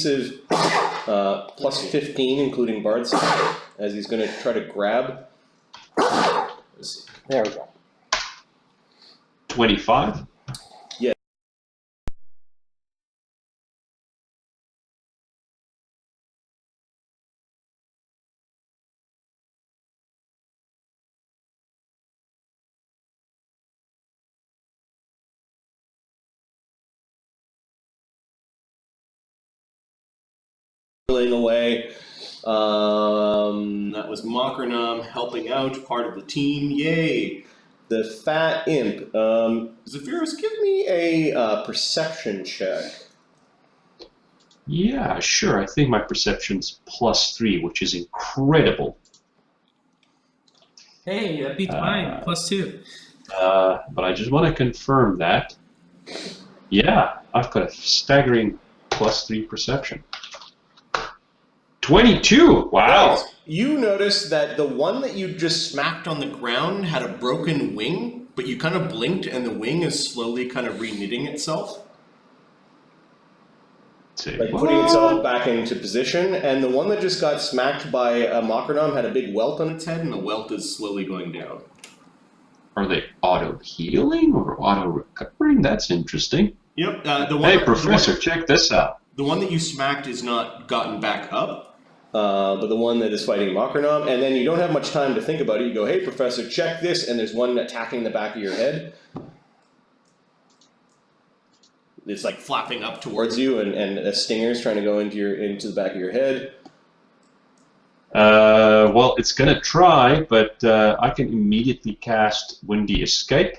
plus 15, including Bard's, as he's going to try to grab. Let's see. There we go. 25. Yeah. Away. That was Mokranam helping out, part of the team. Yay! The fat imp. Zephyros, give me a perception check. Yeah, sure. I think my perception's +3, which is incredible. Hey, that beats mine, +2. But I just want to confirm that. Yeah, I've got a staggering +3 perception. 22! Wow! Right. You notice that the one that you just smacked on the ground had a broken wing, but you kind of blinked and the wing is slowly kind of reknitting itself. Like putting itself back into position, and the one that just got smacked by a Mokranam had a big welt on its head, and the welt is slowly going down. Are they auto-healing or auto-recovering? That's interesting. Yep. Hey, Professor, check this out. The one that you smacked is not gotten back up. But the one that is fighting Mokranam, and then you don't have much time to think about it. You go, hey, Professor, check this, and there's one attacking the back of your head. It's like flapping up towards you, and a stinger's trying to go into the back of your head. Well, it's going to try, but I can immediately cast Windy Escape.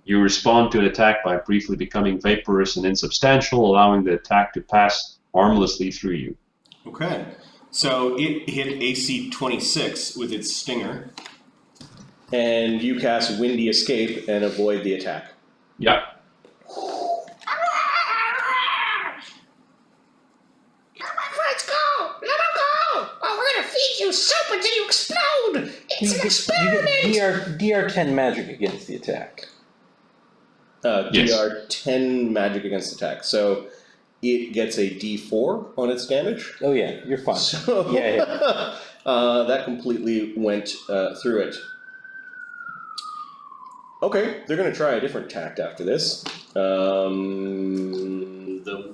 You respond to an attack by briefly becoming vaporous and insubstantial, allowing the attack to pass harmlessly through you. Okay, so it hit AC 26 with its stinger, and you cast Windy Escape and avoid the attack. Yeah. Let my friends go! Let them go! Oh, we're gonna feed you soup until you explode! It's an experiment! You get DR10 magic against the attack. Yes. DR10 magic against attack. So it gets a D4 on its damage. Oh yeah, you're fine. So Yeah. that completely went through it. Okay, they're going to try a different tact after this. The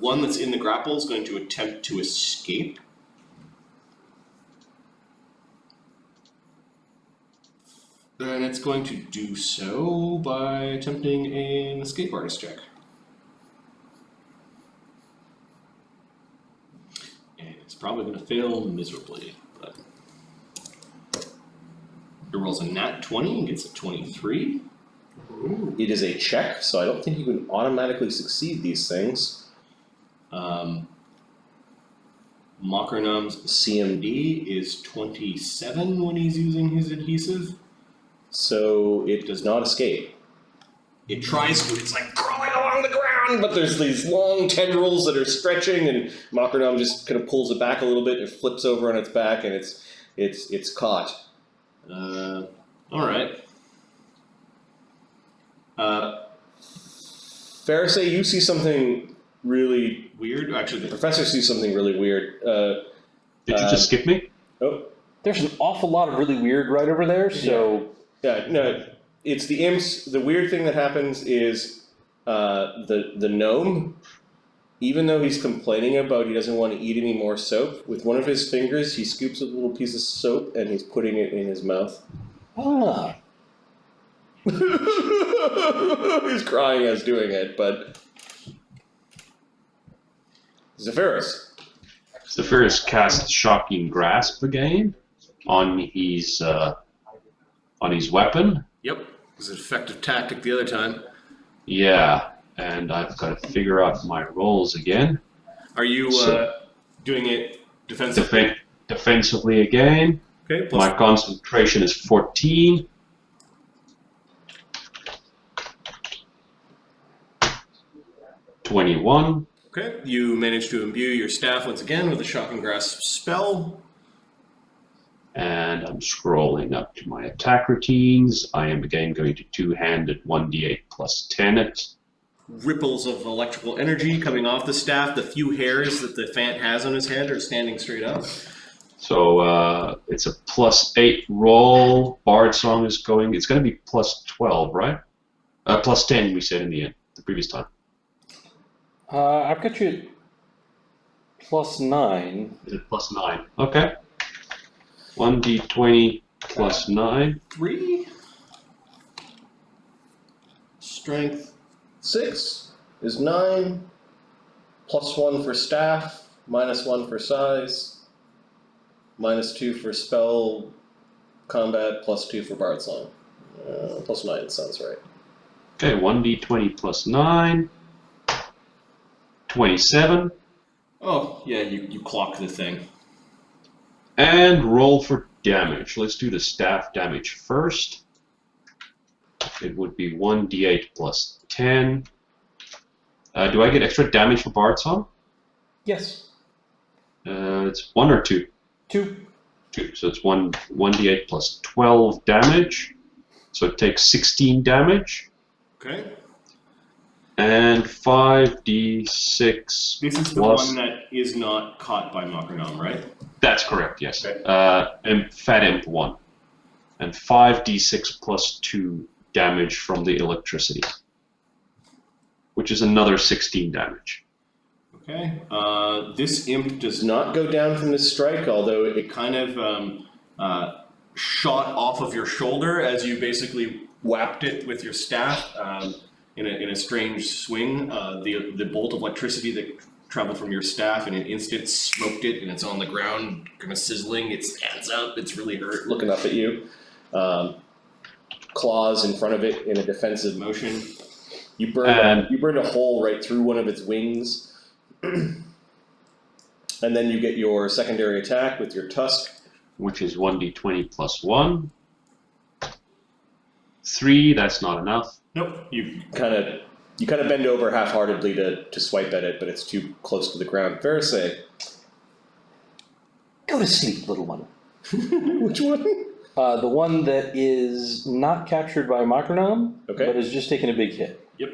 one that's in the grapple is going to attempt to escape. And it's going to do so by attempting an escape artist check. And it's probably going to fail miserably. But it rolls a nat 20 and gets a 23. Ooh. It is a check, so I don't think you can automatically succeed these things. Mokranam's CMD is 27 when he's using his adhesive. So it does not escape. It tries to, it's like crawling along the ground, but there's these long tendrils that are stretching, and Mokranam just kind of pulls it back a little bit, and it flips over on its back, and it's caught. Alright. Fereosae, you see something really weird. Actually, the professor sees something really weird. Did you just skip me? Oh. There's an awful lot of really weird right over there, so... Yeah, no, it's the imps. The weird thing that happens is the gnome, even though he's complaining about he doesn't want to eat any more soap, with one of his fingers he scoops a little piece of soap and he's putting it in his mouth. Ah. He's crying as doing it, but... Zephyros. Zephyros casts Shocking Grasp again on his weapon. Yep, it was an effective tactic the other time. Yeah, and I've got to figure out my rolls again. Are you doing it defensively? Defensively again. Okay. My concentration is 14. $21. Okay, you manage to imbue your staff once again with a Shocking Grasp spell. And I'm scrolling up to my attack routines. I am again going to two-handed 1d8 plus 10 it. ripples of electrical energy coming off the staff. The few hairs that the Fant has on his head are standing straight up. So it's a +8 roll. Bard Song is going. It's going to be +12, right? +10 we said in the end, the previous time. I've got you at +9. Is it +9? Okay. 1d20 +9. 3. Strength 6 is 9. +1 for staff. -1 for size. -2 for spell combat. +2 for Bard Song. +9 sounds right. Okay, 1d20 +9. 27. Oh, yeah, you clock the thing. And roll for damage. Let's do the staff damage first. It would be 1d8 +10. Do I get extra damage for Bard Song? Yes. It's 1 or 2? 2. 2. So it's 1d8 +12 damage. So it takes 16 damage. Okay. And 5d6 This is the plus... one that is not caught by Makronam, right? That's correct, yes. Okay. Fat Imp 1. And 5d6 +2 damage from the electricity. Which is another 16 damage. Okay. This imp does not go down from this strike, although it kind of shot off of your shoulder as you basically whapped it with your staff in a strange swing. The bolt of electricity that traveled from your staff in an instant smoked it, and it's on the ground, kind of sizzling. It stands up. It's really hurt, looking up at you. Claws in front of it in a defensive motion. You burn a hole right through one of its wings. And then you get your secondary attack with your tusk. Which is 1d20 +1. 3, that's not enough. Nope. You kind of bend over half-heartedly to swipe at it, but it's too close to the ground. Fereosae. Go to sleep, little one. Which one? The one that is not captured by Makronam, Okay. but has just taken a big hit. Yep.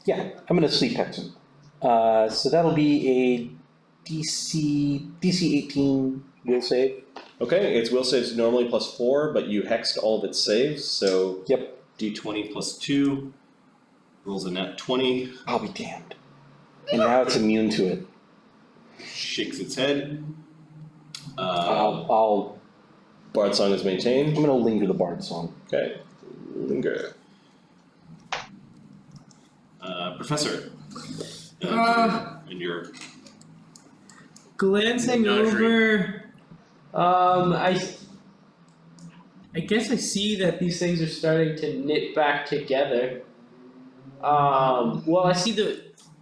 Yeah, I'm gonna sleep hex him. So that'll be a DC 18 will save. Okay, its will save's normally +4, but you hexed all of its saves, so Yep. d20 +2 rolls a nat 20, I'll be damned. And now it's immune to it. shakes its head. I'll Bard Song is I'm maintained. gonna linger the Bard Song. Okay, linger. Professor. And your Glancing menagerie. over, I guess I see that these things are starting to knit back together. Well, I see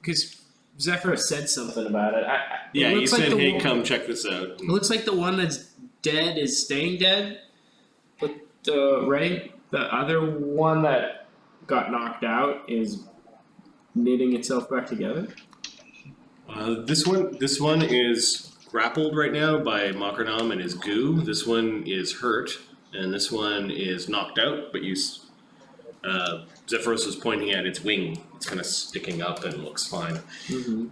because Zephyros said something about it. Yeah, it he looks like said, the hey, one- come check this out. It looks like the one that's dead is staying dead, but the other one that got knocked out is knitting itself back together. This one is grappled right now by Makronam and his goo. This one is hurt, and this one is knocked out, but Zephyros was pointing at its wing. It's kind of sticking up and looks fine. Mm-hmm.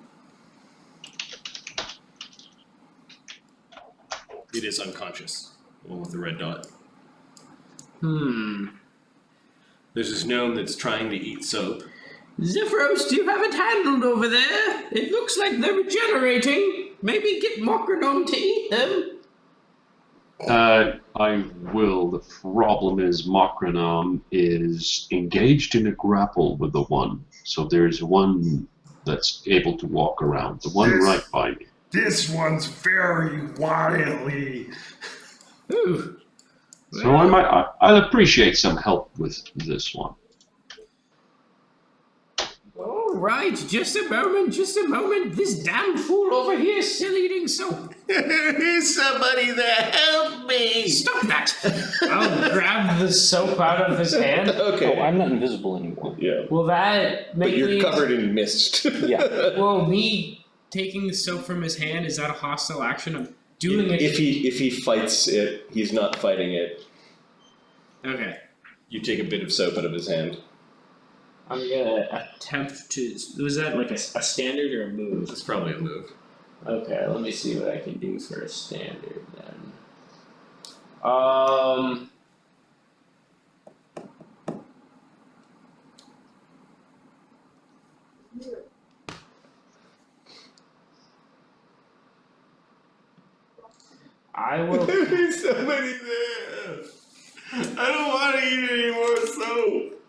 It is unconscious, the one with the red dot. There's this gnome that's trying to eat soap. Zephyros, do you have it handled over there? It looks like they're regenerating. Maybe get Makronam to eat them. I will. The problem is Makronam is engaged in a grapple with the one. So there's one that's able to walk around. The one right by me. This one's very wily. Ooh. So I'll appreciate some help with this one. All right, just a moment. This damn fool over here is still eating soap. Somebody there, help me! Stop that! I'll grab the soap out of his hand. Okay. Oh, I'm not invisible anymore. Yeah. Will that But make you're me... covered in mist. Yeah. Well, me taking the soap from his hand, is that a hostile action? I'm doing it... If he fights it, he's not fighting it. Okay. You take a bit of soap out of his hand. I'm gonna attempt to. Was that like a standard or a move? It's probably a move. Okay, let me see what I can do for a standard then. I will. There's so many there. I don't want to eat any more soap.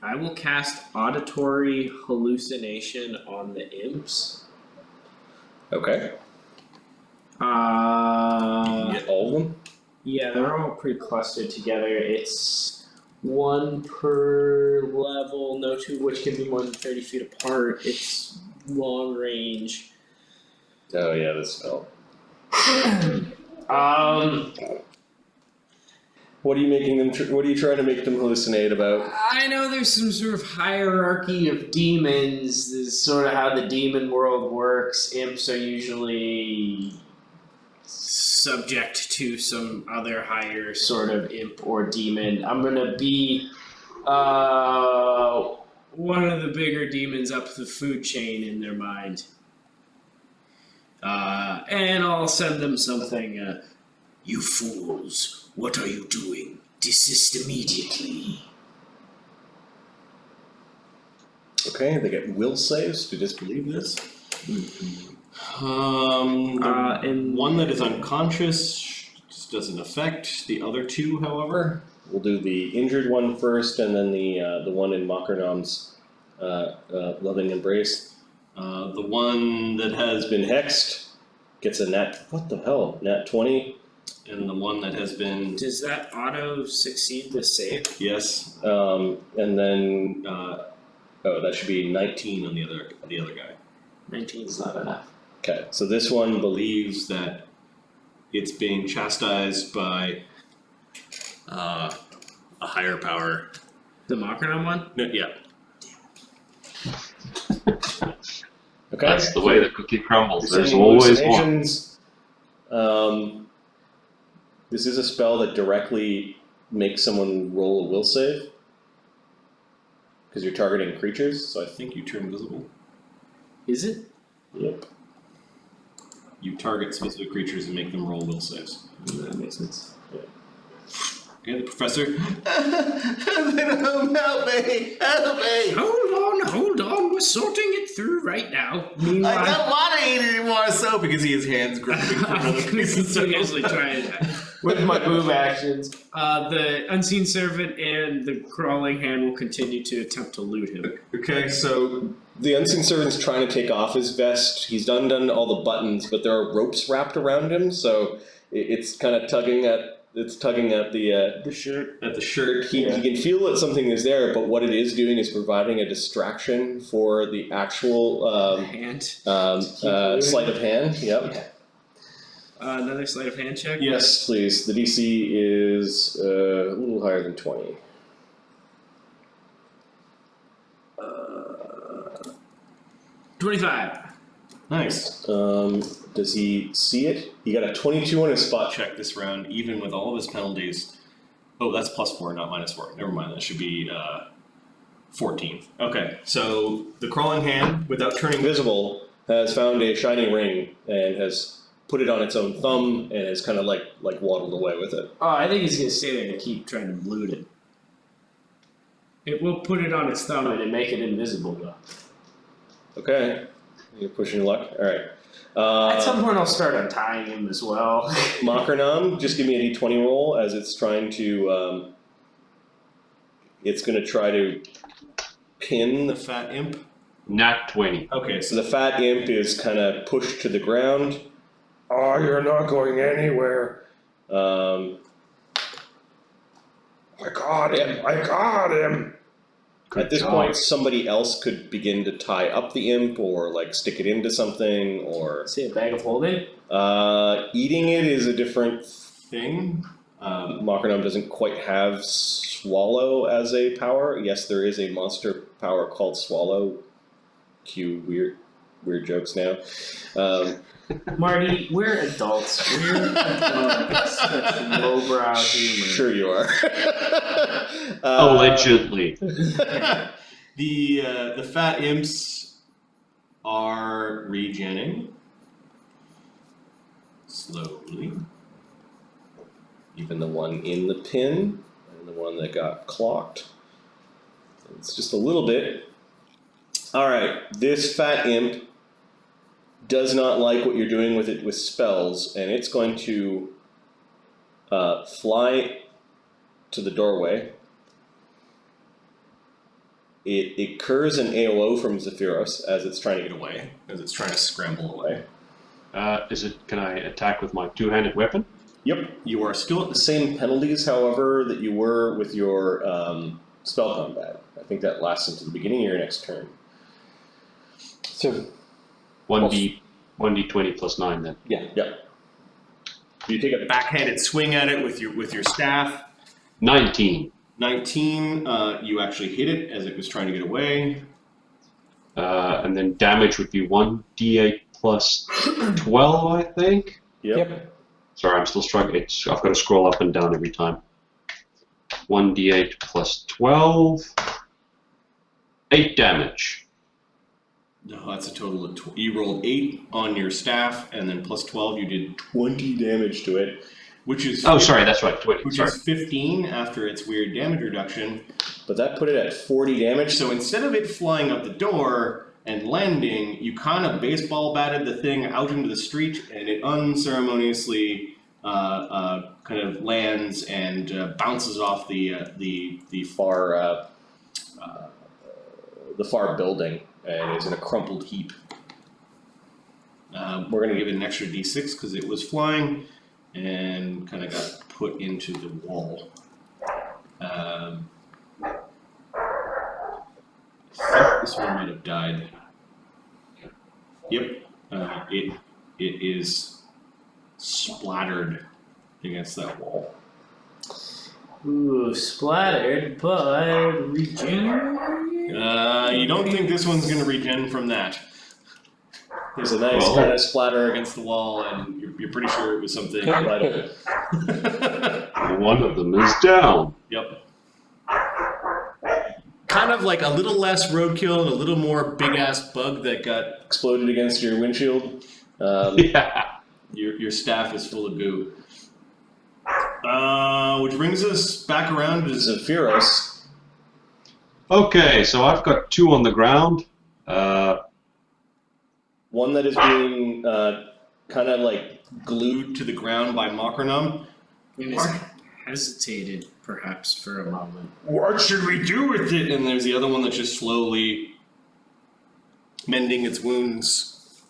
I will cast auditory hallucination on the imps. Okay. Get all of them? Yeah, they're all pretty clustered together. It's 1 per level, no two of which can be more than 30 feet apart. It's long range. Oh yeah, this spell. What are you making them? What are you trying to make them hallucinate about? I know there's some sort of hierarchy of demons. This is sort of how the demon world works. Imps are usually subject to some other higher sort of imp or demon. I'm gonna be one of the bigger demons up the food chain in their mind. And I'll send them something. You fools, what are you doing? Desist immediately. Okay, they get will saves to disbelieve this. And one that is unconscious just doesn't affect the other two, however. We'll do the injured one first, and then the one in Mockernam's loving embrace. The one that has been hexed gets a nat 20, and the one that has been does that auto succeed the save? yes, and then that should be 19 on the other guy. 19 is not enough. Okay, so this one believes that it's being chastised by a higher power. The Mockernon one? No, yeah. Okay. That's the way the cookie crumbles. There's Sending always one. hallucinations. This is a spell that directly makes someone roll a will save. Because you're targeting creatures, so I think you turn invisible. Is it? Yep. You target specific creatures and make them roll will saves. That makes sense. Okay, the professor. Help me! Help me! Hold on, we're sorting it through right now. Meanwhile, I don't want to eat any more soap because he has hands gripping for another piece of usually try it with my move actions. The unseen servant and the crawling hand will continue to attempt to loot him. Okay, so the unseen servant's trying to take off his vest. He's undone all the buttons, but there are ropes wrapped around him, so it's kind of tugging at the shirt. At the shirt, he can feel that something is there, but what it is doing is providing a distraction for the actual Hand. sleight of hand. Yep. Another sleight of hand check. Yes, please. The DC is a little higher than 20. 25. Nice. Does he see it? He got a 22 on his spot check this round, even with all of his penalties. Oh, that's +4, not -4. Never mind, that should be 14. Okay, so the crawling hand, without turning visible, has found a shiny ring and has put it on its own thumb and has kind of like waddled away with it. Oh, I think he's gonna stay there and keep trying to loot it. It will put it on its thumb and make it invisible, though. Okay, you're pushing your luck. All right. At some point, I'll start untying him as well. Mockernam, just give me a d20 roll as it's trying to. It's going to try to pin the fat imp. Nat 20. Okay, so the fat imp is kind of pushed to the ground. Oh, you're not going anywhere. Um, I got him. I got him. At this point, somebody else could begin to tie up the imp or like stick it into something or. See a bag of holding? Eating it is a different thing. Mockernam doesn't quite have swallow as a power. Yes, there is a monster power called swallow. Cue weird jokes now. Marty, we're adults. We're such lowbrow humor. Sure you are. Allegedly. The fat imps are regenning slowly. Even the one in the pin and the one that got clocked. It's just a little bit. All right, this fat imp does not like what you're doing with it with spells, and it's going to fly to the doorway. It incurs an AOO from Zephyros as it's trying to get away, as it's trying to scramble away. Can I attack with my two-handed weapon? Yep, you are still at the same penalties, however, that you were with your spell combat. I think that lasts into the beginning of your next turn. So 1d20 plus 9 then. yeah. Yep. You take a backhanded swing at it with your staff. 19. 19, you actually hit it as it was trying to get away. And then damage would be 1d8 plus 12, I think. Yep. Sorry, I'm still struggling. I've got to scroll up and down every time. 1d8 plus 12. 8 damage. No, that's a total of you rolled 8 on your staff, and then plus 12, you did 20 damage to it, which is Sorry, that's right, 20. Which Sorry. is 15 after its weird damage reduction, but that put it at 40 damage. So instead of it flying up the door and landing, you kind of baseball batted the thing out into the street, and it unceremoniously kind of lands and bounces off the far building and is in a crumpled heap. We're going to give it an extra d6 because it was flying and kind of got put into the wall. I think this one might have died. Yep, it is splattered against that wall. Ooh, splattered, but regen. You don't think this one's going to regen from that? There's a nice kind of splatter against the wall, and you're pretty sure it was something incredible. One of them is down. Yep. Kind of like a little less roadkill and a little more big-ass bug that got exploded against your windshield. Yeah. Your staff is full of goo. Which brings us back around to Zephyros. Okay, so I've got 2 on the ground. One that is being kind of like glued to the ground by Makronum. Hesitated, perhaps, for a moment. What should we do with it? And there's the other one that's just slowly mending its wounds.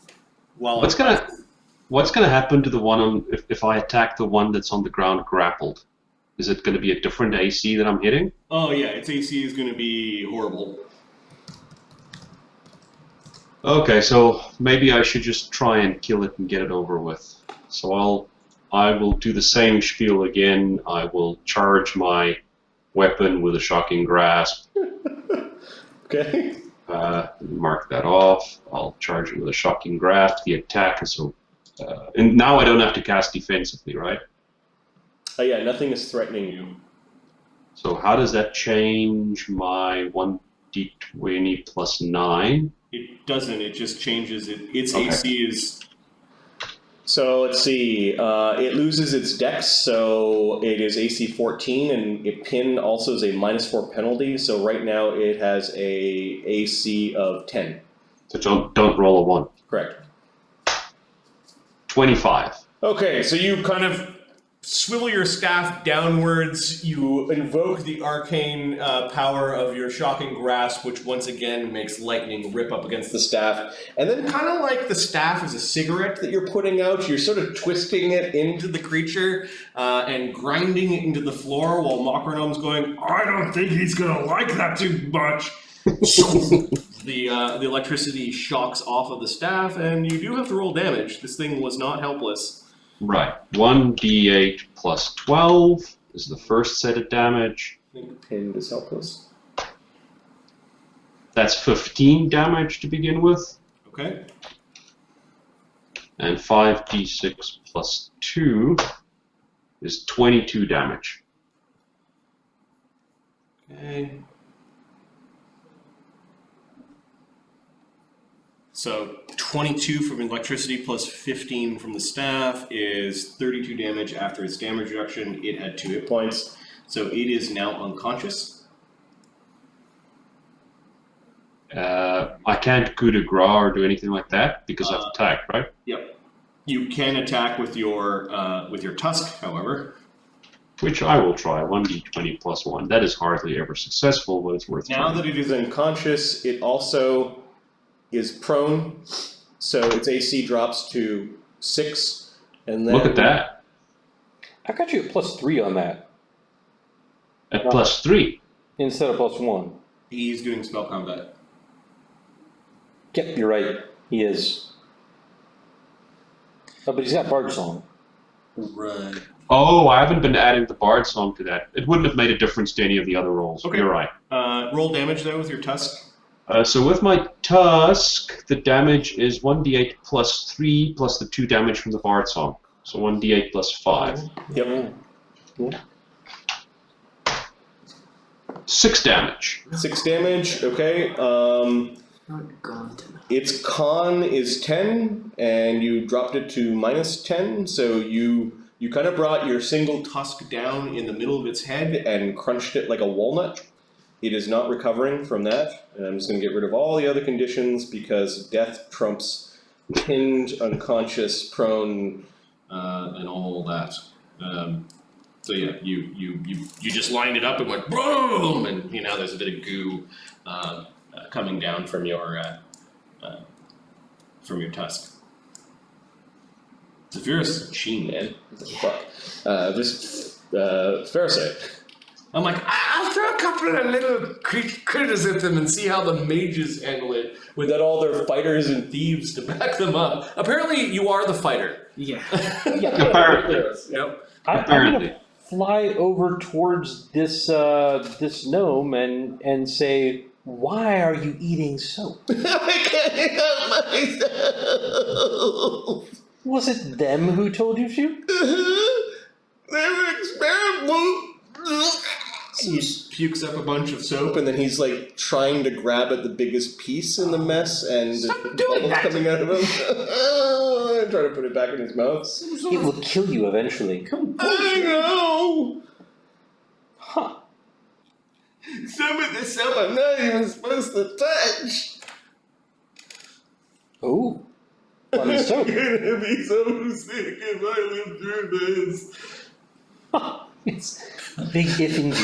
While What's gonna happen to the one if I attack the one that's on the ground grappled? Is it gonna be a different AC that I'm hitting? Oh yeah, its AC is going to be horrible. Okay, so maybe I should just try and kill it and get it over with. So I will do the same spiel again. I will charge my weapon with a shocking grasp. Okay. Mark that off. I'll charge it with a shocking grasp. The attack is so. And now I don't have to cast defensively, right? Oh yeah, nothing is threatening you. So how does that change my 1d20 plus 9? It doesn't. It just changes it. Its Okay. AC is. So let's see. It loses its dex, so it is AC 14, and it pin also is a -4 penalty. So right now it has a AC of 10. So don't roll a 1. Correct. 25. Okay, so you kind of swivel your staff downwards. You invoke the arcane power of your shocking grasp, which once again makes lightning rip up against the staff. And then kind of like the staff is a cigarette that you're putting out, you're sort of twisting it into the creature and grinding it into the floor while Makronum's going, I don't think he's gonna like that too much. the electricity shocks off of the staff, and you do have to roll damage. This thing was not helpless. Right. 1d8 plus 12 is the first set of damage. I think pinned is helpless. That's 15 damage to begin with. Okay. And 5d6 plus 2 is 22 damage. Okay. So 22 from electricity plus 15 from the staff is 32 damage after its damage reduction. It had 2 hit points, so it is now unconscious. I can't coup de grace or do anything like that because I've attacked, right? Yep. You can attack with your tusk, however. Which I will try. 1d20 plus 1. That is hardly ever successful, but it's worth Now trying. that it is unconscious, it also is prone, so its AC drops to 6, and then Look at that. I got you at +3 on that At +3. instead of +1. he's doing spell combat. Yep, you're right. He is. Oh, but he's got Bard Song. Right. Oh, I haven't been adding the Bard song to that. It wouldn't have made a difference to any of the other rolls. Okay. You're right. Roll damage though with your tusk. So with my Tusk, the damage is 1d8 plus 3 plus the 2 damage from the Bard song. So 1d8 plus 5. Yep. 6 damage. 6 damage. Okay. Not gone tonight. Its con is 10, and you dropped it to -10. So you kind of brought your single tusk down in the middle of its head and crunched it like a walnut. It is not recovering from that, and I'm just going to get rid of all the other conditions because death trumps pinned, unconscious, prone, and all that. So yeah, you just lined it up and went boom, and now there's a bit of goo coming down from your tusk. Zephyros, sheen, man. What the fuck? Fereosae. I'm like, I'll throw a couple of little critters at them and see how the mages handle it. Without all their fighters and thieves to back them up. Apparently, you are the fighter. Yeah. Apparently. Yep. I'm Apparently. gonna fly over towards this this gnome and say, "Why are you eating soap? I can't help myself. Was it them who told you to?" They were experimental. He pukes up a bunch of soap, and then he's like trying to grab at the biggest piece in the mess, and there's bubbles coming out of him. Try to put it back in his mouth. It will kill you eventually. I know. Huh. Some of the soap I'm not even supposed to touch. Oh. Fun soap. I'm gonna be so sick if I live through this. It's a big effing G.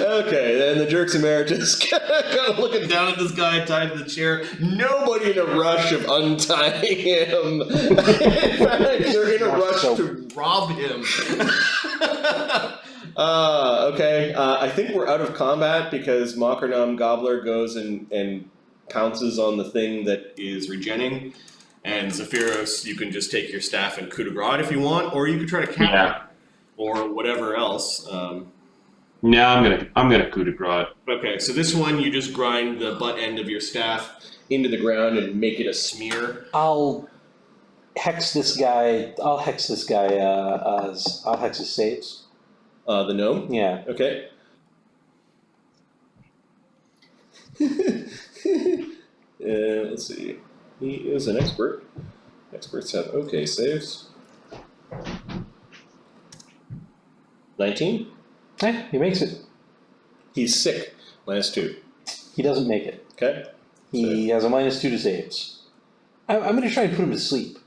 Okay, then the jerks emeritus kind of looking down at this guy tied to the chair. Nobody in a rush of untying him. In fact, they're in a rush to rob him. Okay, I think we're out of combat because Mockernum Gobbler goes and pounces on the thing that is regenning. And Zephyros, you can just take your staff and coup de grace if you want, or you could try to capture Yeah. or whatever else. No, I'm gonna coup de grace. Okay, so this one you just grind the butt end of your staff into the ground and make it a smear. I'll hex this guy. I'll hex this guy. I'll hex his saves. The gnome? Yeah. Okay. Let's see. He is an expert. Experts have okay saves. 19? Yeah, he makes it. He's sick. -2. He doesn't make it. Okay. He has a -2 to saves. I'm going to try and put him to sleep.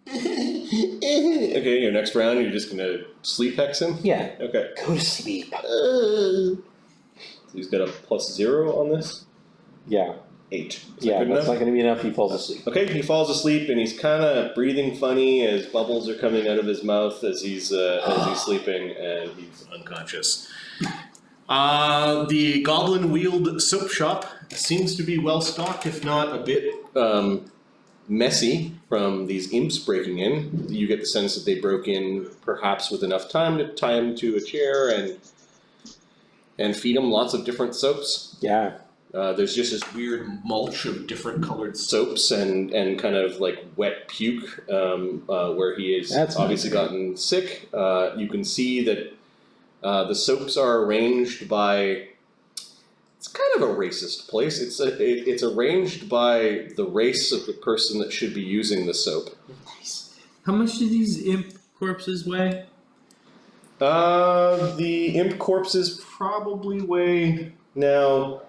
Okay, your next round you're just gonna sleep hex him? Yeah. Okay. Go to sleep. So he's got a +0 on this? Yeah. 8. Is that Yeah, good that's enough? not going to be enough. He falls asleep. Okay, he falls asleep and he's kind of breathing funny as bubbles are coming out of his mouth as he's sleeping, and he's unconscious. The goblin-wheeled soap shop seems to be well stocked, if not a bit messy from these imps breaking in. You get the sense that they broke in perhaps with enough time to tie him to a chair and feed him lots of different soaps. Yeah. There's just this weird mulch of different colored soaps and kind of like wet puke where he has That's obviously not gotten sick. You can see that the soaps are arranged by It's kind of a racist place. It's arranged by the race of the person that should be using the soap. Nice. How much do these imp corpses weigh? The imp corpses probably weigh now.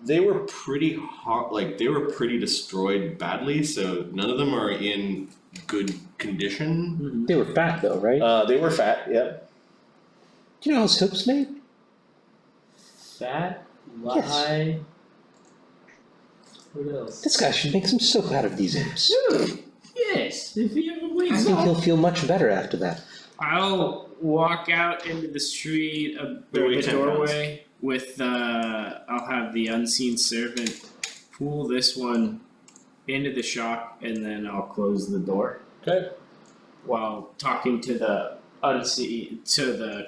They were pretty hot, like they were pretty destroyed badly, so none of them are in good condition. They were fat though, right? They were fat, yep. Do you know how soap's made? Fat, Yes. lie. What else? This guy should make some soap out of these imps. Yes, if he ever I wakes think he'll up. feel much better after that. I'll walk out into the street, They weigh the 10 doorway, with I'll have the unseen servant pull this one into the shop, and then I'll close the door Okay. while talking to the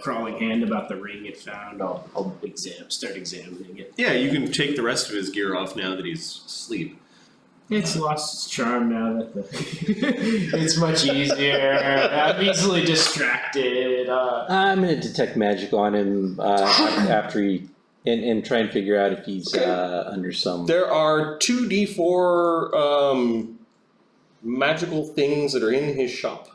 crawling hand about the ring it found. I'll start examining it. Yeah, you can take the rest of his gear off now that he's asleep. It's lost its charm now that it's much easier. I'm easily distracted. I'm gonna detect magic on him after he and try and figure out if he's under some. There are 2d4 magical things that are in his shop.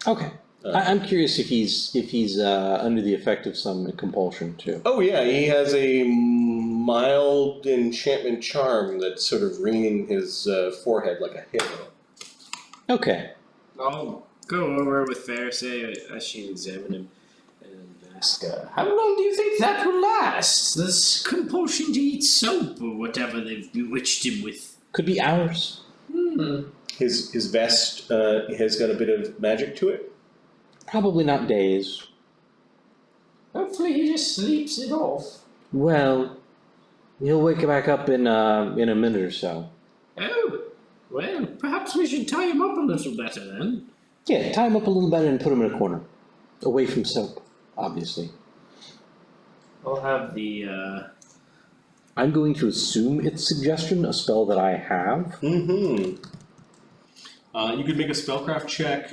Okay. I'm curious if he's under the effect of some compulsion too. Oh yeah, he has a mild enchantment charm that's sort of ringing his forehead like a halo. Okay. I'll go over with Fereosae as she examine him and ask, how long do you think that will last? This compulsion to eat soap or whatever they've bewitched him with. Could be hours. His vest has got a bit of magic to it. Probably not days. Hopefully he just sleeps it off. Well, he'll wake back up in a minute or so. Oh, well, perhaps we should tie him up a little better then. Yeah, tie him up a little better and put him in a corner, away from soap, obviously. I'll have the, I'm going to assume it's suggestion, a spell that I have. Mm-hmm. You could make a spellcraft check.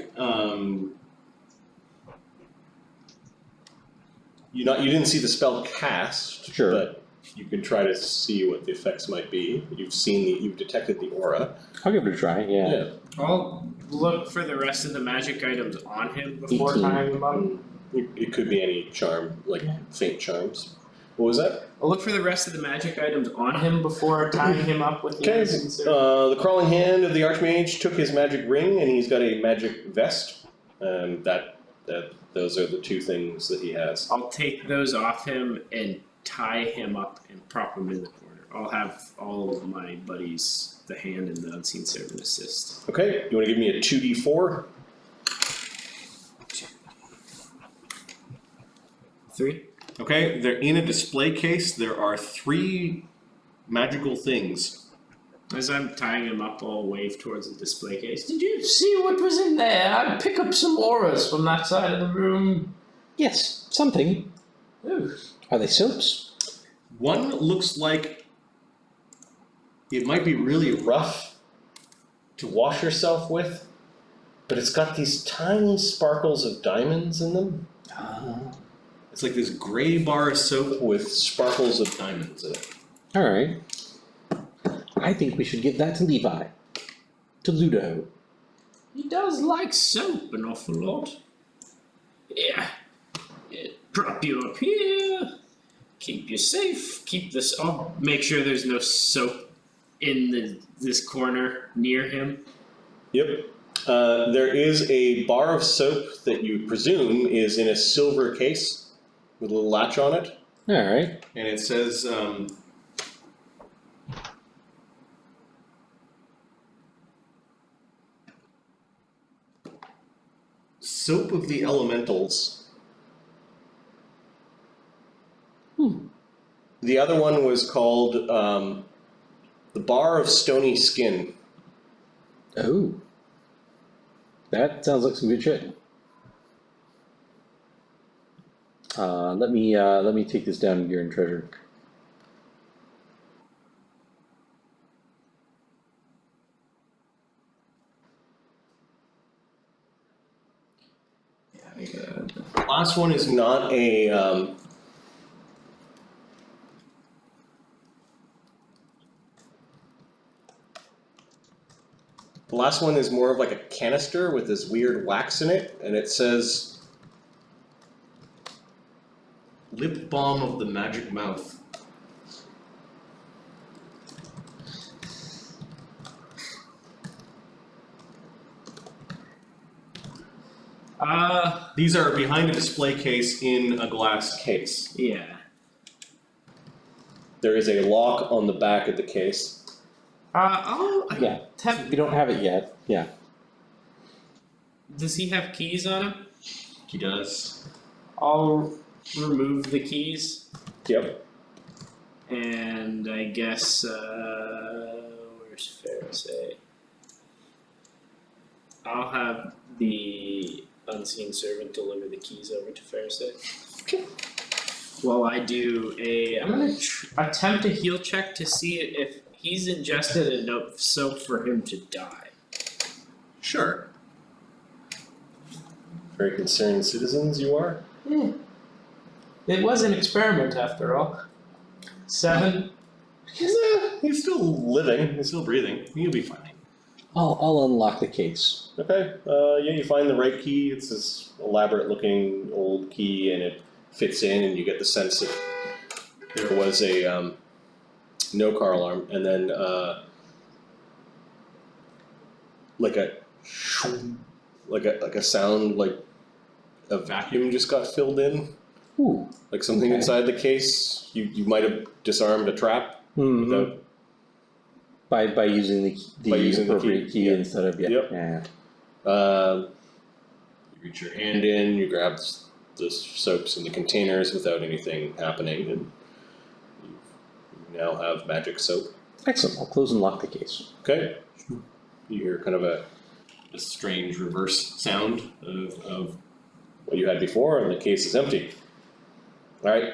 You didn't see the spell cast, Sure. but you can try to see what the effects might be. You've detected the aura. I'll give it a try, yeah. I'll look for the rest of the magic items on him before 18. tying him up. It could be any charm, like faint charms. What was that? I'll look for the rest of the magic items on him before tying him up with the Okay, unseen servant. the crawling hand of the Archmage took his magic ring, and he's got a magic vest. Those are the two things that he has. I'll take those off him and tie him up and prop him in the corner. I'll have all of my buddies, the hand and the unseen servant, assist. Okay, you want to give me a 2d4? 3. Okay, they're in a display case. There are 3 magical things. As I'm tying him up, I'll wave towards the display case. Did you see what was in there? I'd pick up some auras from that side of the room. Yes, something. Ooh. Are they soaps? One looks like it might be really rough to wash yourself with, but it's got these tiny sparkles of diamonds in them. It's like this gray bar of soap with sparkles of diamonds in it. Alright. I think we should give that to Levi. To Ludo. He does like soap an awful lot. Yeah. Prop you up here. Keep you safe. Keep this. I'll make sure there's no soap in this corner near him. Yep. There is a bar of soap that you presume is in a silver case with a little latch on it. Alright. And it says, Soap of the Elementals. The other one was called the Bar of Stony Skin. Oh. That sounds like some good shit. Let me take this down to Gear and Treasure. The last one is not a The last one is more of like a canister with this weird wax in it, and it says lip balm of the magic mouth. These are behind a display case in a glass case. Yeah. There is a lock on the back of the case. Yeah. Have, You don't have it yet. Yeah. does he have keys on him? He does. I'll remove the keys, Yep. and I guess, where's Fereosae? I'll have the unseen servant deliver the keys over to Fereosae. Okay. Well, I do I'm gonna attempt a heal check to see if he's ingested enough soap for him to die. Sure. Very concerned citizens you are. It was an experiment after all. 7. He's still living. He's still breathing. He'll be fine. I'll unlock the case. Okay. Yeah, you find the right key. It's this elaborate-looking old key, and it fits in, and you get the sense that there was a no car alarm, and then like a sound like a vacuum just got filled in, Ooh. like something Okay. inside the case. You might have disarmed a trap Mhm. without. By using the By using the appropriate key, key, yeah. instead of Yep. yeah. You reach your hand in, you grab the soaps in the containers without anything happening, and you now have magic soap. Excellent. I'll close and lock the case. Okay. You hear kind of a strange reverse sound of what you had before, and the case is empty. Alright.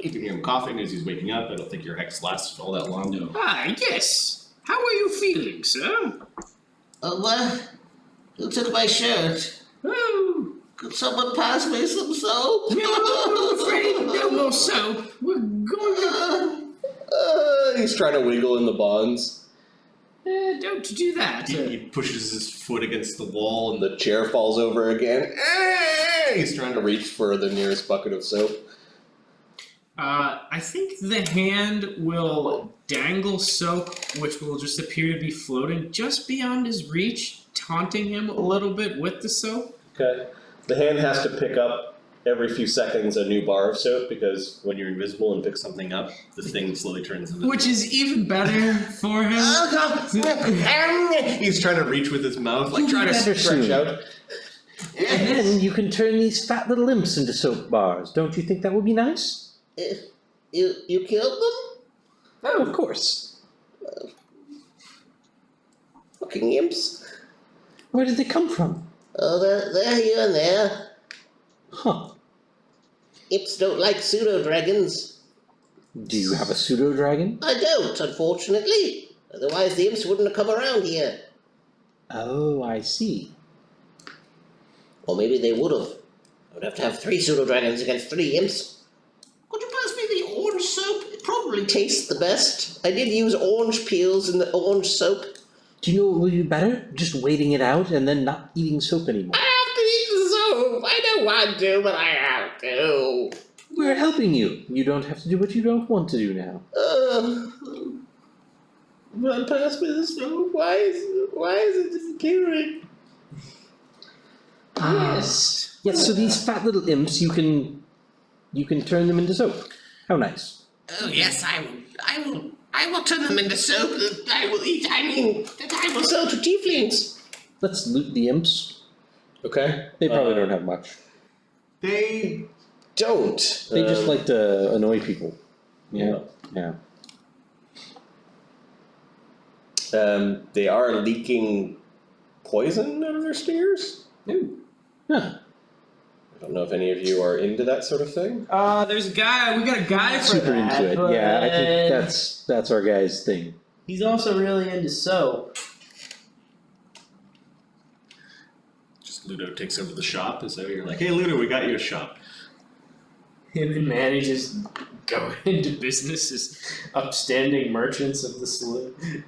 You can hear him coughing as he's waking up. I don't think your hex lasts all that long. No. Ah, yes. How are you feeling, sir? What? Who took my shirt? Oh, Could someone pass me some soap? no, I'm afraid no more soap. We're going to... He's trying to wiggle in the bonds. Don't do that. He pushes his foot against the wall, and the chair falls over again. He's trying to reach for the nearest bucket of soap. I think the hand will dangle soap, which will just appear to be floating just beyond his reach, taunting him a little bit with the soap. Okay. The hand has to pick up every few seconds a new bar of soap, because when you're invisible and pick something up, the thing slowly turns into... Which is even better for him. He's trying to reach with his mouth, like trying to Better stretch soon. out. And then you can turn these fat little imps into soap bars. Don't you think that would be nice? You killed them? Oh, of course. Fucking imps. Where did they come from? Oh, they're here and there. Huh. Imps don't like pseudo-dragons. Do you have a pseudo dragon? I don't, unfortunately. Otherwise the imps wouldn't have come around here. Oh, I see. Or maybe they would have. I would have to have 3 pseudo-dragons against 3 imps. Could you pass me the orange soap? It probably tastes the best. I did use orange peels in the orange soap. Do you know what would be better? Just waiting it out and then not eating soap anymore. I have to eat the soap. I don't want to, but I have to. We're helping you. You don't have to do what you don't want to do now. Run past me the soap. Why is it disappearing? Yes. Yes, so these fat little imps, you can turn them into soap. How nice. Oh yes, I will turn them into soap that I will sell to tieflings. Let's loot the imps. Okay. They probably don't have much. They don't. They just like to annoy people. Yeah. They are leaking poison out of their stingers. Ooh. Huh. I don't know if any of you are into that sort of thing. There's a guy. We got a guy for Super that. into it. Yeah, I think but that's our guy's thing. he's also really into soap. Just Ludo takes over the shop, and so you're like, "Hey, Ludo, we got you a shop." Him and Manny just go into business as upstanding merchants of the saloon.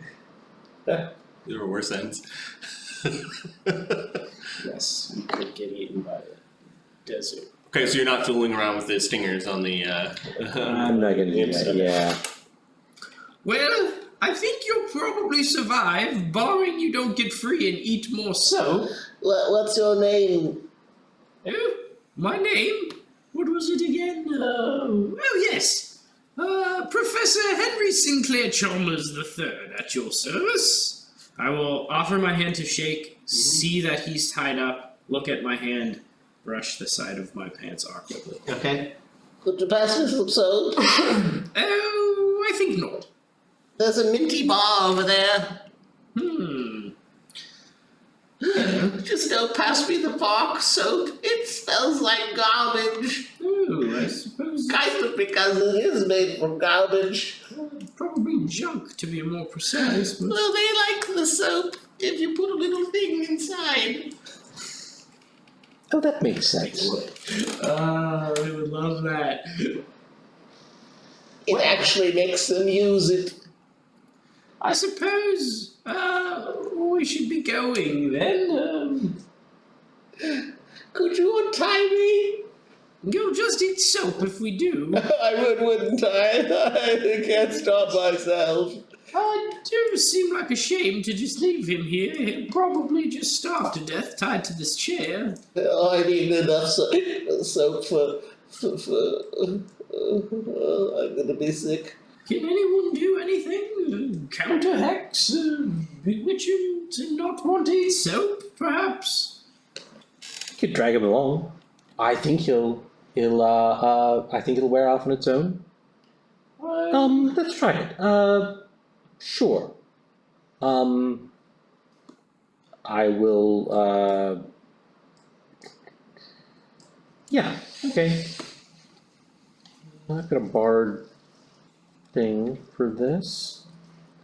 Yeah. There were worse ends. Yes, we could get eaten by the desert. Okay, so you're not fooling around with the stingers on the. I'm not gonna do that. Yeah. Well, I think you'll probably survive, barring you don't get free and eat more soap. What's your name? Oh, my name? What was it again? Oh, yes. Professor Henry Sinclair Chalmers III at your service. I will offer my hand to shake, see that he's tied up, look at my hand, brush the side of my pants awkwardly. Okay. Could you pass me some soap? Oh, I think not. There's a minty bar over there. Just don't pass me the bark soap. It smells like garbage. Oh, I suppose Kind of because it is made from garbage. probably junk, to be more precise. But Well, they like the soap if you put a little thing inside. Oh, that makes sense. I would love that. It actually makes them use it. I suppose we should be going then. Could you untie me? You'll just eat soap if we do. I wouldn't I? I can't stop myself. It do seem like a shame to just leave him here. He'll probably just starve to death tied to this chair. I need enough soap for I'm gonna be sick. Can anyone do anything? Counter hex? Bewitch him to not want to eat soap, perhaps? You could drag him along. I think he'll I think it'll wear off on its own. Let's try it. Sure. I will, yeah, okay. I've got a bard thing for this.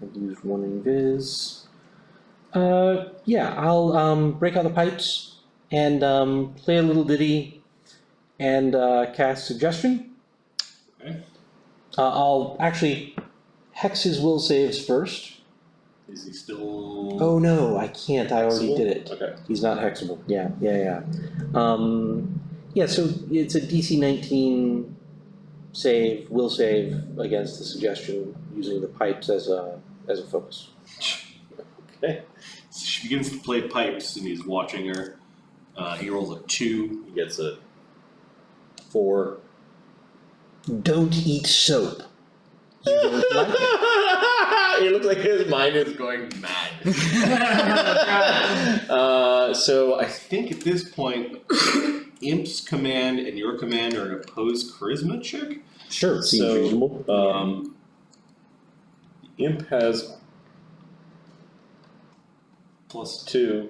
I've used one invis. Yeah, I'll, break out the pipes and, play a little ditty and, cast suggestion. Okay. I'll actually hex his will saves first. Is he still? Oh no, I can't. I already Hexable? did it. Okay. He's not hexable. Yeah. Yeah, so it's a DC 19 save, will save against the suggestion using the pipes as a focus. Okay. So she begins to play pipes and he's watching her. He rolls a 2. He gets a 4. Don't eat soap. You don't like it. It looks like his mind is going mad. So I think at this point, Imp's command and your command are an opposed charisma check. Sure, seems So, reasonable. Imp has +2.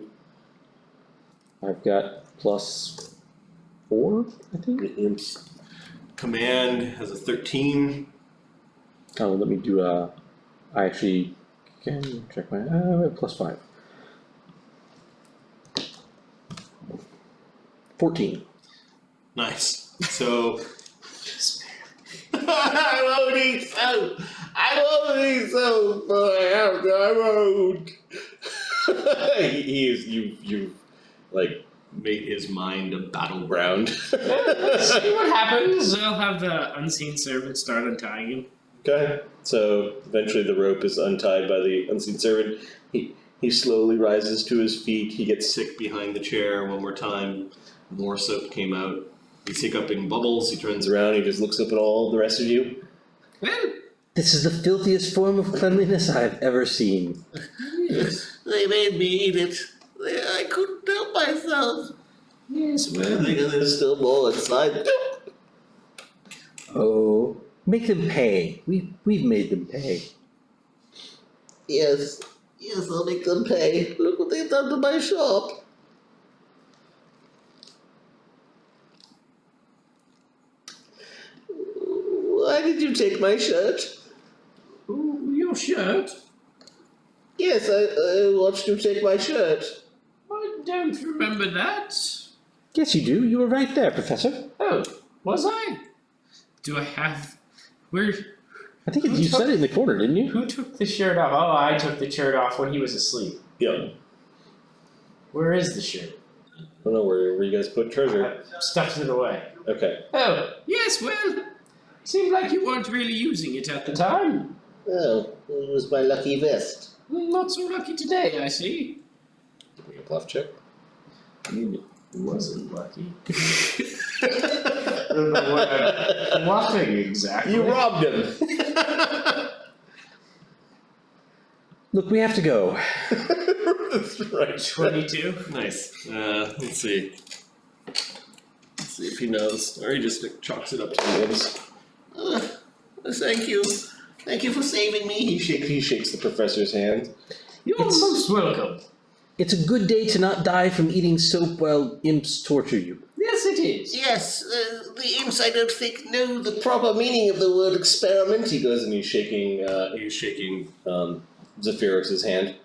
I've got +4, I think. The Imp's command has a 13. Oh, let me do I actually can check my +5. 14. Nice. So I won't eat soap. I won't eat soap. I won't. you've like made his mind a battleground. See what happens. I'll have the unseen servant start untying him. Okay. So eventually the rope is untied by the unseen servant. He slowly rises to his feet. He gets sick behind the chair one more time. More soap came out. He's hiccuping bubbles. He turns around. He just looks up at all the rest of you. Well, This is the filthiest form of cleanliness I've ever seen. yes. They made me eat it. I couldn't help myself. Yes, well, There's still more inside. Oh, make them pay. We've made them pay. Yes, I'll make them pay. Look what they've done to my shop. Why did you take my shirt? ooh, your shirt. Yes, I watched you take my shirt. I don't remember that. Yes, you do. You were right there, Professor. Oh, was I? Do I have... Where I think you said it in the corner, didn't you? Who took the shirt off? Oh, I took the shirt off when he was asleep. Yeah. Where is the shirt? I don't know where you guys put treasure. I stuffed it away. Okay. Oh, yes, well, seemed like you weren't really using it at the time. Oh, it was my lucky vest. Not so lucky today, I see. Give me a bluff check. It wasn't lucky. I don't know what I'm bluffing exactly. You robbed him. Look, we have to go. That's right. 22. Nice. Let's see. Let's see if he knows. Or he just chalks it up to the imps. Thank you. Thank you for saving me. He shakes the professor's hand. You're most welcome. It's a good day to not die from eating soap while imps torture you. Yes, it is. Yes, the imps I don't think know the proper meaning of the word experiment. He goes and he's shaking Zephyros' hand.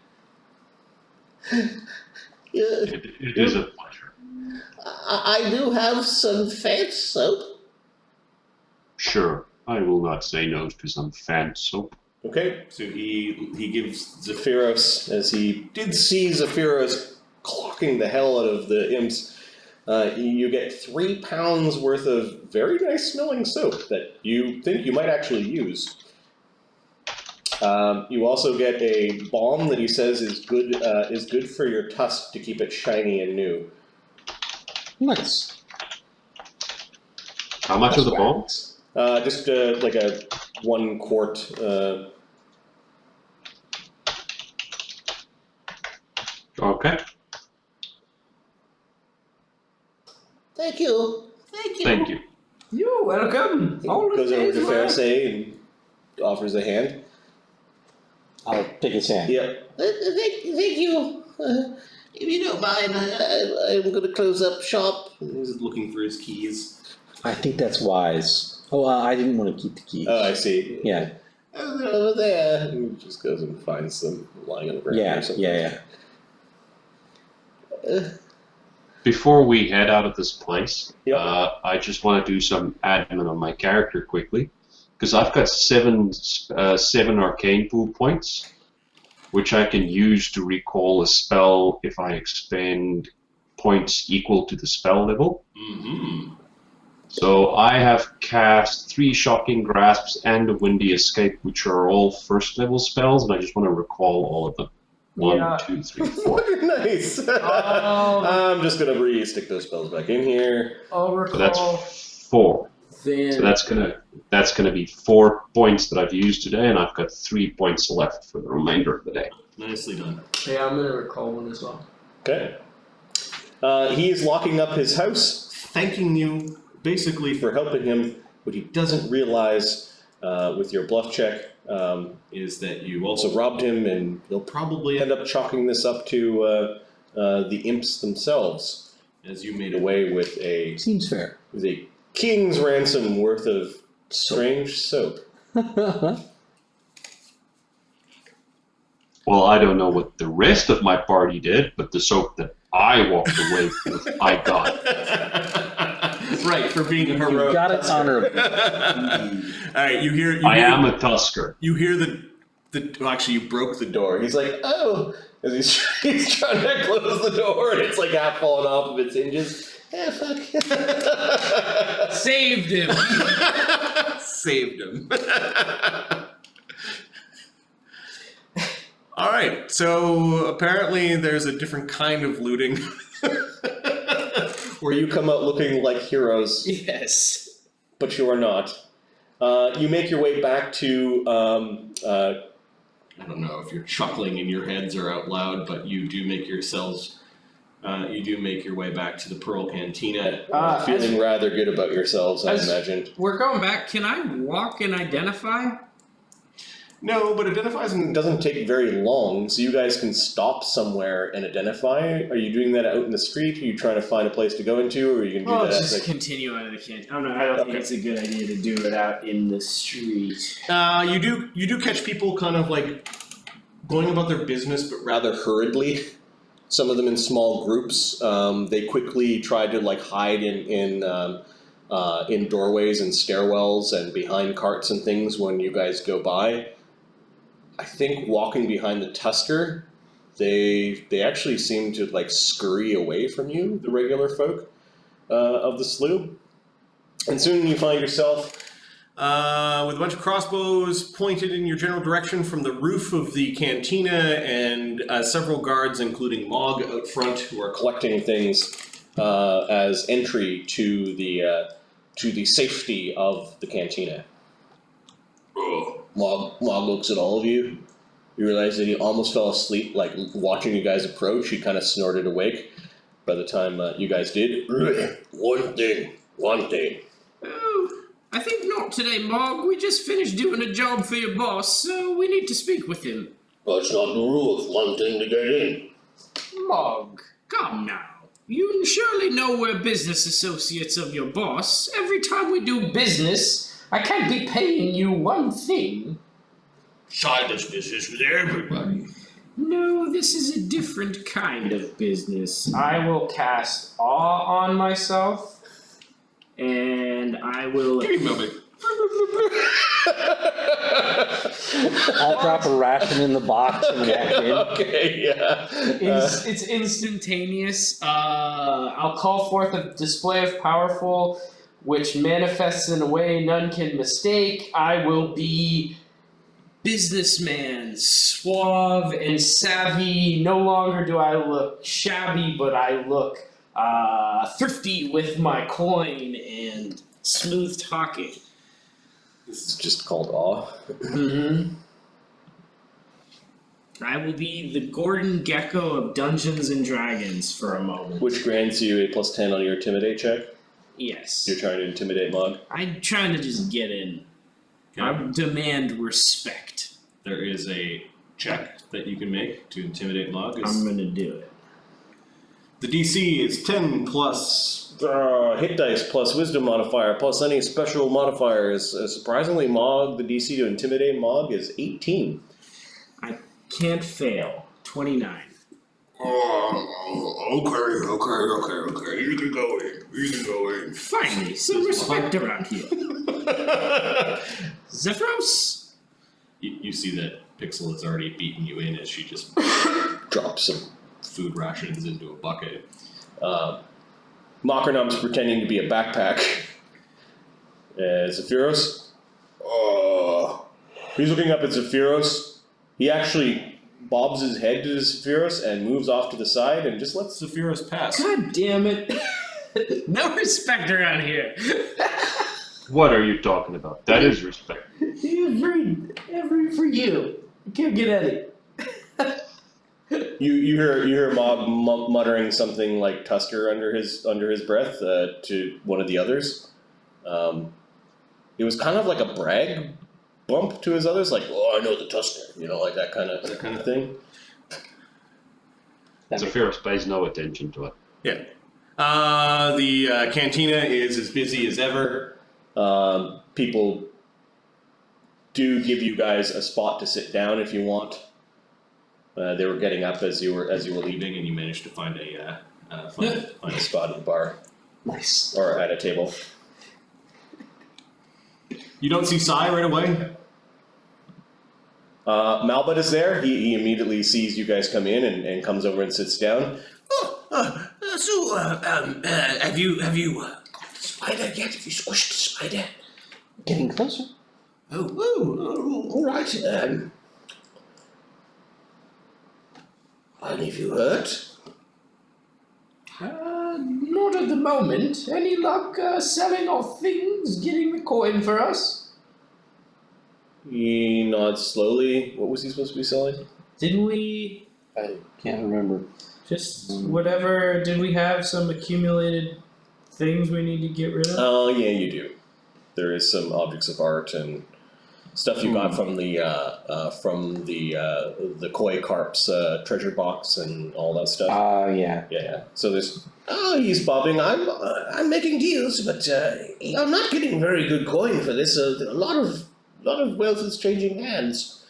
It is a pleasure. I do have some fat soap. Sure, I will not say no to some fan soap. Okay, so he gives Zephyros, as he did see Zephyros clocking the hell out of the imps, you get 3 pounds worth of very nice smelling soap that you think you might actually use. You also get a balm that he says is good for your tusk to keep it shiny and new. Nice. How much of the balm? Just like a 1 quart. Okay, Thank you. Thank you. thank you. You're welcome. He All goes the over to days well. Fereosae and offers a hand. I'll take his hand. Yep. Thank you. If you don't mind, I'm going to close up shop. He's looking for his keys. I think that's wise. Oh, I didn't want to keep the keys. Oh, I see. Yeah. Oh, they're over there. He just goes and finds them lying on the ground Yeah, or something. yeah. Before we head out of this place, Yep. I just want to do some admin on my character quickly, because I've got seven arcane pool points, which I can use to recall a spell if I expend points equal to the spell level. Mm-hmm. So I have cast 3 Shocking Grasps and a Windy Escape, which are all first level spells, and I just want to recall all of them. 1, Yeah. 2, 3, 4. Nice. I'm just gonna stick those spells back in here. I'll So recall. that's 4. Then So that's gonna be 4 points that I've used today, and I've got 3 points left for the remainder of the day. Nicely done. yeah, I'm gonna recall one as well. Okay. He is locking up his house, thanking you basically for helping him. What he doesn't realize with your bluff check is that you also robbed him, and you'll probably end up chalking this up to the imps themselves, as you made away with a Seems fair. king's ransom worth of strange soap. Well, I don't know what the rest of my party did, but the soap that I walked away with, I got. Right, for being a heroic. Got it honorably. All right, you hear. I am a Tusker. You hear well, actually, you broke the door. He's like, oh, as he's trying to close the door, and it's like half fallen off of its hinges. Ah, fuck. Saved him. Saved him. All right, so apparently there's a different kind of looting where you come out looking like heroes, Yes. but you are not. You make your way back to, I don't know if you're chuckling in your heads or out loud, but you do make your way back to the Pearl Cantina, feeling rather good about yourselves, I imagine. We're going back. Can I walk and identify? No, but identifying doesn't take very long, so you guys can stop somewhere and identify. Are you doing that out in the street? Are you trying to find a place to go into, or are you going to do that? Just continue out of the canteen. I don't think it's a good idea to do it out in the street. You do catch people kind of like going about their business, but rather hurriedly. Some of them in small groups. They quickly try to like hide in in doorways and stairwells and behind carts and things when you guys go by. I think walking behind the Tusker, they actually seem to like scurry away from you, the regular folk of the slough. And soon you find yourself with a bunch of crossbows pointed in your general direction from the roof of the cantina, and several guards, including Mog, out front, who are collecting things as entry to the safety of the cantina. Mog looks at all of you. You realize that he almost fell asleep, like watching you guys approach. He kind of snorted awake by the time you guys did. One thing. Oh, I think not today, Mog. We just finished doing a job for your boss, so we need to speak with him. That's not the rules. One thing to get in. Mog, come now. You surely know we're business associates of your boss. Every time we do business, I can't be paying you one thing. Silas business with everybody. No, this is a different kind of business. I will cast awe on myself, and I will... Give me a moment. I'll drop a ration in the box and walk in. Okay, yeah. It's instantaneous. I'll call forth a display of powerful, which manifests in a way none can mistake. I will be businessman, suave and savvy. No longer do I look shabby, but I look thrifty with my coin and smooth talking. This is just called awe. Mm-hmm. I will be the Gordon Gecko of Dungeons and Dragons for a moment. Which grants you a +10 on your intimidate check. Yes. You're trying to intimidate Mog. I'm trying to just get in. I demand respect. There is a check that you can make to intimidate Mog. I'm gonna do it. The DC is 10 plus hit dice plus wisdom modifier plus any special modifiers. Surprisingly, Mog, the DC to intimidate Mog is 18. I can't fail. 29. Okay. You can go in. Finally, some respect around here. Zephyros? You see that Pixel has already beaten you in as she just drops some food rations into a bucket. Mockernum's pretending to be a backpack. Zephyros? He's looking up at Zephyros. He actually bobs his head to Zephyros and moves off to the side and just lets Zephyros pass. God damn it. No respect around here. What are you talking about? That is respect. Every for you. You can't get any. You hear Mog muttering something like Tusker under his breath to one of the others. It was kind of like a brag bump to his others, like, "Oh, I know the Tusker," like that kind of thing. Zephyros pays no attention to it. Yeah. The cantina is as busy as ever. People do give you guys a spot to sit down if you want. They were getting up as you were leaving, and you managed to find a spot at the bar. Nice. Or at a table. You don't see Sai right away. Malbut is there. He immediately sees you guys come in and comes over and sits down. Have you got the spider yet? Have you squished the spider? Getting closer. All right. Any of you hurt? Not at the moment. Any luck selling our things, getting the coin for us? He nods slowly. What was he supposed to be selling? Didn't we I can't remember. just whatever? Did we have some accumulated things we need to get rid of? Oh, yeah, you do. There is some objects of art and stuff you got from the koi carp's treasure box and all that stuff. Yeah. Yeah. So there's. Oh, he's bobbing. I'm making deals, but I'm not getting very good coin for this. A lot of wealth is changing hands,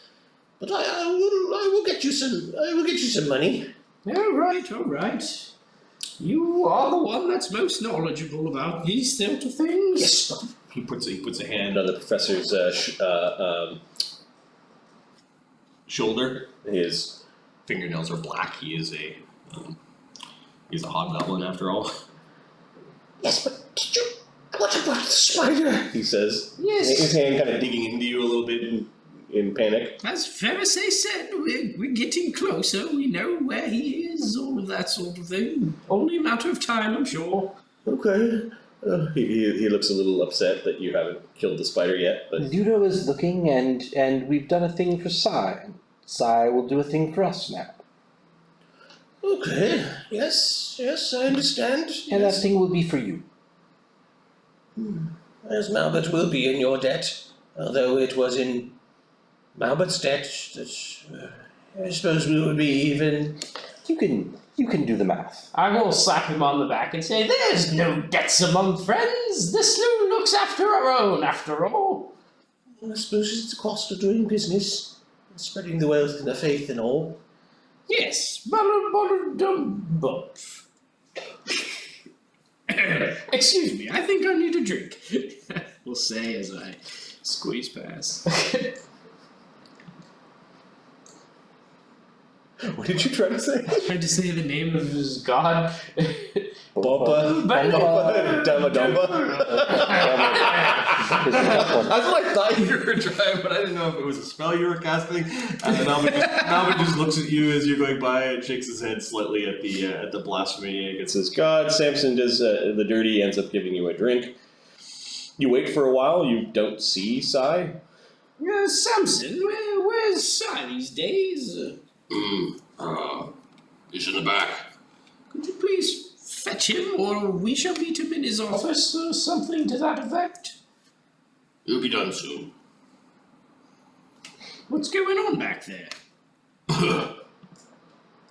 but I will get you some. I will get you some money. All right. You are the one that's most knowledgeable about these sort of things. Yes. He puts a hand on the professor's shoulder. His fingernails are black. He's a hobgoblin after all. Yes, but did you... What about the spider? He says. Yes. His hand kind of digging into you a little bit in panic. As Fereosae said, we're getting closer. We know where he is, all of that sort of thing. Only a matter of time, I'm sure. Okay. He looks a little upset that you haven't killed the spider yet, but Ludo is looking, and we've done a thing for Sai. Sai will do a thing for us now. Okay. Yes, I understand. And that thing will be for you. As Malbert will be in your debt, although it was in Malbert's debt that I suppose we would be even. You can do the math. I will slap him on the back and say, there's no debts among friends. The slough looks after our own, after all. I suppose it's the cost of doing business, spreading the wealth and the faith and all. Yes, but. Excuse me, I think I need a drink. We'll say as I squeeze past. what did you try to say? I tried to say the name of his god. Bumpa Dumba Dumba. That's what I thought you were trying, but I didn't know if it was a spell you were casting. And Malvin just looks at you as you're going by and shakes his head slightly at the blasphemy and says, "God, Samson does the dirty, ends up giving you a drink." You wait for a while. You don't see Sai. Samson, where's Sai these days? He's in the back. Could you please fetch him, or we shall meet him in his office, or something to that effect? He'll be done soon. What's going on back there?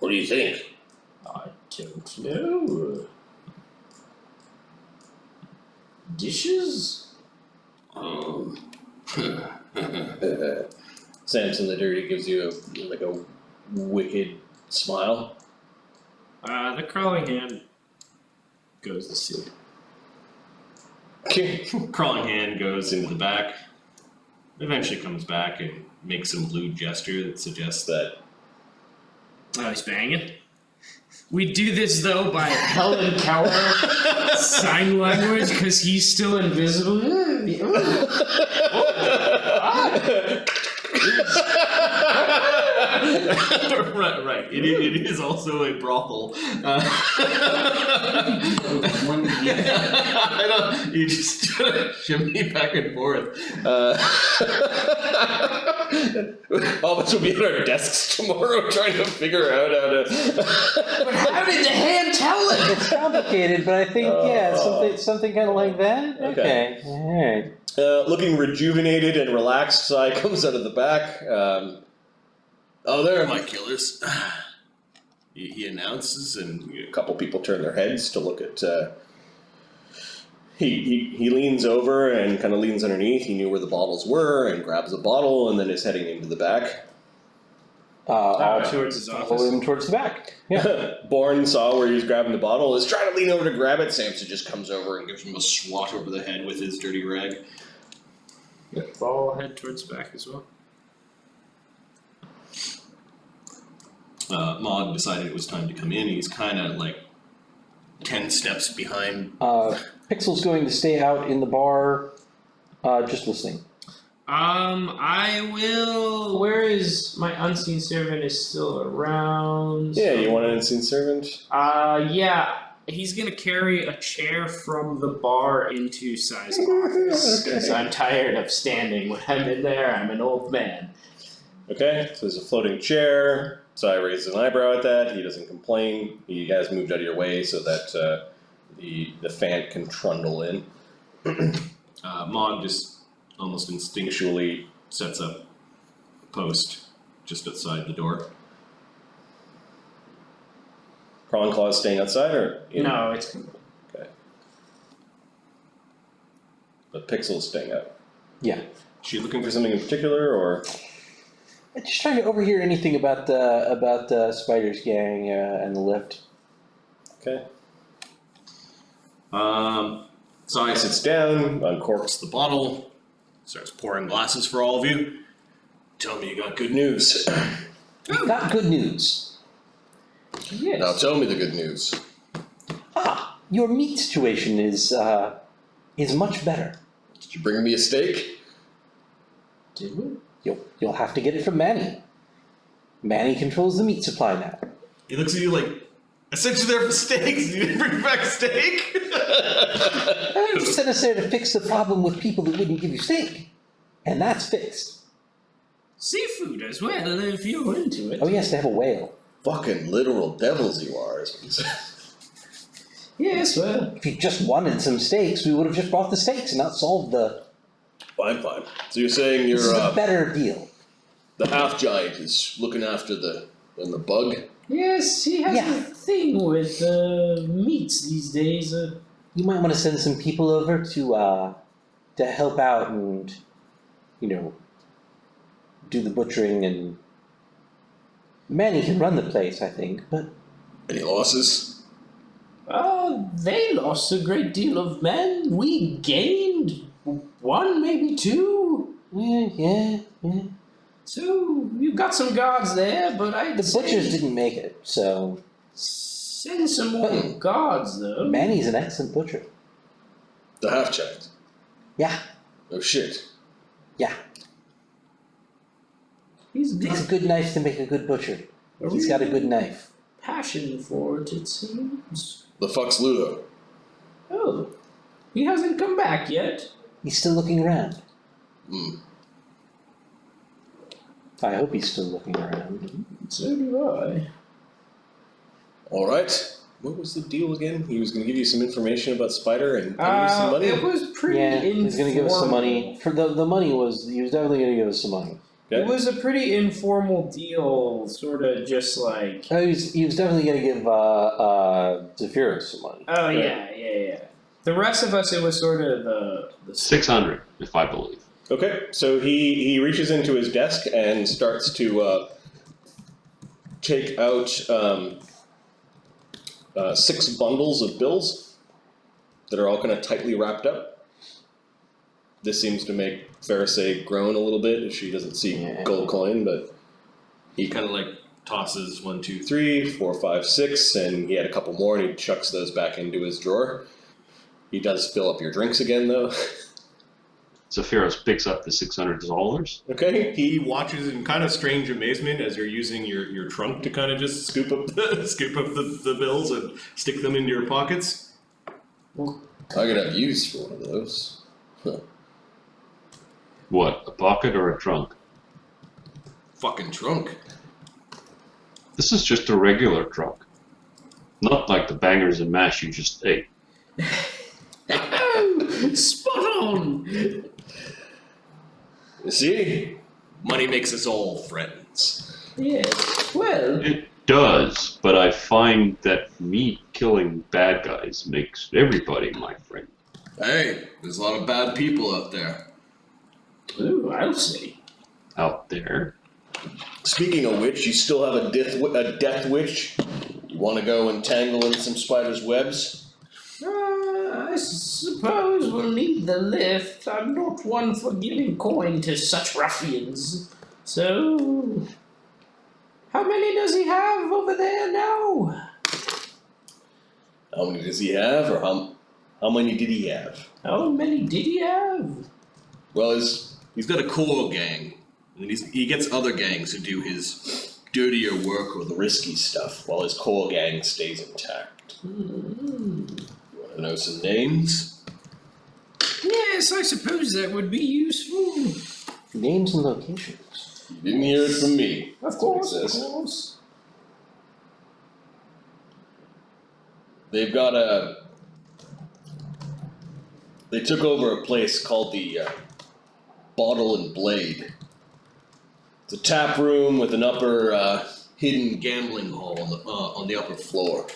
What do you think? I don't know. Dishes? Samson the Dirty gives you a wicked smile. The crawling hand goes to see. Crawling hand goes into the back, eventually comes back and makes some lewd gesture that suggests that. Oh, he's banging. We do this though by Helen Keller sign language because he's still invisible. right. It is also a brothel. I know, you just shimmy back and forth. All of us will be at our desks tomorrow trying to figure out how to. But how did the hand tell it? It's complicated, but I think something kind of like that. Okay. All right. Looking rejuvenated and relaxed, Sai comes out of the back. Oh, there are my killers. He announces, and a couple people turn their heads to look at. He leans over and kind of leans underneath. He knew where the bottles were and grabs a bottle and then is heading into the back. Towards his office. Follow him towards the back. Yeah. Bourne saw where he was grabbing the bottle, is trying to lean over to grab it. Samson just comes over and gives him a swat over the head with his dirty rag. Ball head towards the back as well. Maud decided it was time to come in. He's kind of like 10 steps behind. Pixel's going to stay out in the bar, just listening. I will. Where is my unseen servant? Is still around. Yeah, you want an unseen servant? Yeah. He's gonna carry a chair from the bar into Sai's office because I'm tired of standing when I'm in there. I'm an old man. Okay, so there's a floating chair. Sai raises an eyebrow at that. He doesn't complain. He has moved out of your way so that the fan can trundle in. Maud just almost instinctually sets up a post just outside the door. Crawling Claw's staying outside or in? No, it's. Okay. But Pixel's staying out. Yeah. Is she looking for something in particular or? I'm just trying to overhear anything about Spider's gang and the lift. Okay. Sai sits down, uncorks the bottle, starts pouring glasses for all of you. Tell me you got good news. We've got good news. Yes. Now tell me the good news. Your meat situation is much better. Did you bring me a steak? Did we? You'll have to get it from Manny. Manny controls the meat supply now. He looks at you like, I sent you there for steaks, you didn't bring back steak? I just sent us there to fix the problem with people that wouldn't give you steak. And that's fixed. Seafood as well, if you're into it. Oh yes, they have a whale. Fucking literal devils you are, is what he said. Yes, well. If you just wanted some steaks, we would have just brought the steaks and not solved the... Fine. So you're saying This is you're a better deal. the half giant is looking after the bug? Yes, he has Yeah. a thing with meats these days. You might want to send some people over to help out and, do the butchering, and Manny can run the place, I think, but Any losses? They lost a great deal of men. We gained one, maybe two. yeah. So you've got some guards there, but The butchers didn't make it, so send some more guards though. Manny's an excellent butcher. The half giant? Yeah, Oh shit. yeah. He's It takes got a good knife to make a good butcher. He's got a good knife. passion for it, it seems. The fuck's Ludo? Oh, he hasn't come back yet. He's still looking around. Hmm. I hope he's still looking around. So do I. Alright. What was the deal again? He was gonna give you some information about Spider and pay you some money? It was pretty Yeah, he's gonna give us some money. informal. For the money was, he was definitely gonna give us some money. Okay. It was a pretty informal deal, sort of just like. Oh, he was definitely gonna give Zephyros some money. Oh Right. yeah. The rest of us, it was sort of the 600, if I believe. Okay, so he reaches into his desk and starts to take out 6 bundles of bills that are all kind of tightly wrapped up. This seems to make Fereosae groan a little bit if she doesn't see Yeah. gold coin, but he kind of like tosses 1, 2, 3, 4, 5, 6, and he had a couple more and he chucks those back into his drawer. He does fill up your drinks again though. Zephyros picks up the $600. Okay, he watches in kind of strange amazement as you're using your trunk to kind of just scoop up the bills and stick them into your pockets. I could have use for one of those. Huh. What, a pocket or a trunk? Fucking trunk. This is just a regular trunk. Not like the bangers and mash you just ate. Oh, spot on! You see? Money makes us all friends. Yes, well, It does, but I find that me killing bad guys makes everybody my friend. Hey, there's a lot of bad people out there. ooh, I'll say. Out there. Speaking of which, you still have a death witch? You want to go and tangle in some spider's webs? I suppose we'll need the lift. I'm not one for giving coin to such ruffians. So, how many does he have over there now? How many does he have, or how many did he have? How many did he have? Well, he's got a core gang, and he gets other gangs to do his dirtier work or the risky stuff, while his core gang stays intact. Hmm. You want to know some names? Yes, I suppose that would be useful. Names and locations. You didn't hear it from me. Of That's what it course, of says. course. They've got They took over a place called the Bottle and Blade. It's a tap room with an upper hidden gambling hall on the upper floor.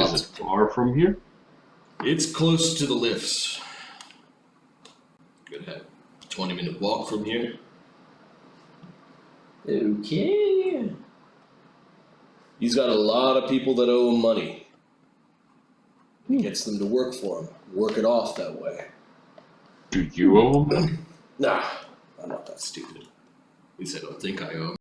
Is it far from here? It's close to the lifts. Good have 20-minute walk from here. Okay. He's got a lot of people that owe him money. Gets them to work for him. Work it off that way. Do you owe him that? Nah, I'm not that stupid. At least I don't think I owe him.